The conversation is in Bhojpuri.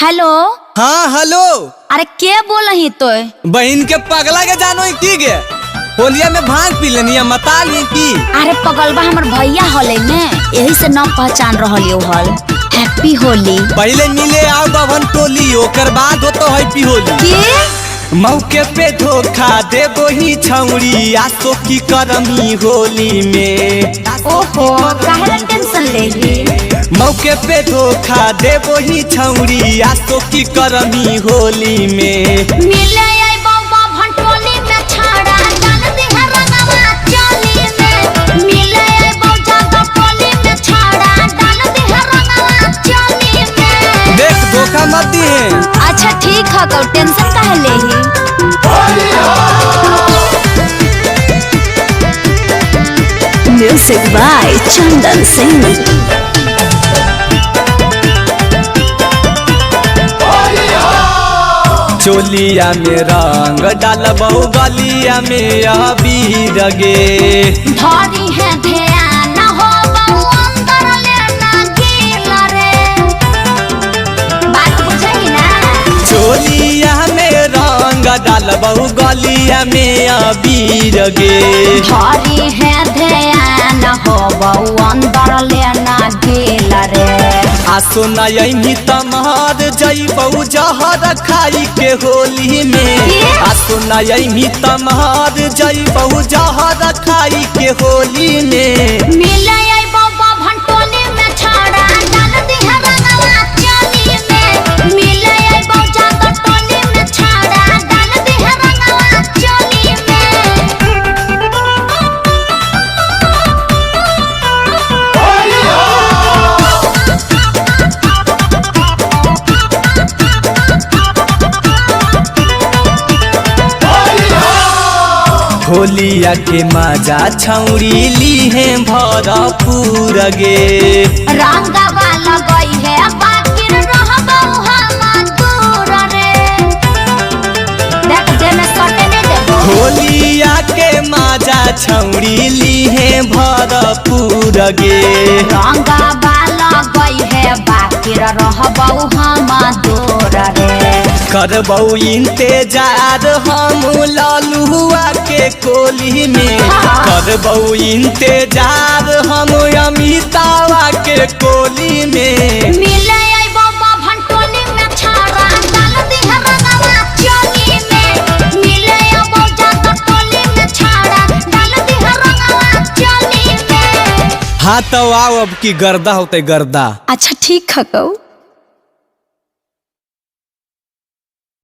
हेलो। हाँ हेलो। अरे के बोल ही तो? बहन के पगला के जानो की गे होलिया में भांग पी लेनी मताल की। अरे पगलबा हमर भैया होले ने, यही से न पहचान रहल यो हल। हैप्पी होली। पहले मिले आओ बभन टोली ओकर बाद हो तो हैप्पी होली। के मौके पे धोखा देबो ही छौड़ी आसो की करमी होली में। ओहो काहे टेंशन लेही। मौके पे धोखा देबो ही छौड़ी आसो की करमी होली में। मिले आई बाबा भंटोली में छाड़ा डाल दी है रंगवा चोली में। मिले आई बाबा भंटोली में छाड़ा डाल दी है रंगवा चोली में। देख धोखा मत दी है। अच्छा ठीक है को टेंशन काहे लेही। Music by Chandan Singh. चोलिया में रंग डालबो गलिया में अबीर गे। धरी है ध्यान हो अंदर लेना गिला रे। बात बुझाई ना। चोलिया में रंग डालबो गलिया में अबीर गे। धरी है ध्यान हो अंदर लेना गिला रे। आसो नयनी तमहर जइबौ जहर खाई के होली में। आसो नयनी तमहर जइबौ जहर खाई के होली में। मिले आई बाबा भंटोली में छाड़ा डाल दी है रंगवा चोली में। मिले आई बाबा भंटोली में छाड़ा डाल दी है रंगवा चोली होलिया के मजा छौड़ी ली है भरपूर गे। रंगवा लगई है बाकी रहबौ हम दूर रे। देख दे में सटे नहीं देबो। होलिया के मजा छौड़ी ली है भरपूर गे। रंगवा लगई है बाकी रहबौ हम दूर रे। करबौ इंतजार हम ललुआ के कोली में। करबौ इंतजार हम अमितावा के कोली में। मिले आई बाबा भंटोली में छाड़ा डाल दी है रंगवा चोली में। मिले आई बाबा भंटोली में छाड़ा डाल दी है रंगवा चोली में। हाँ तो आओ अब की गर्दा होते गर्दा। अच्छा ठीक है कौ।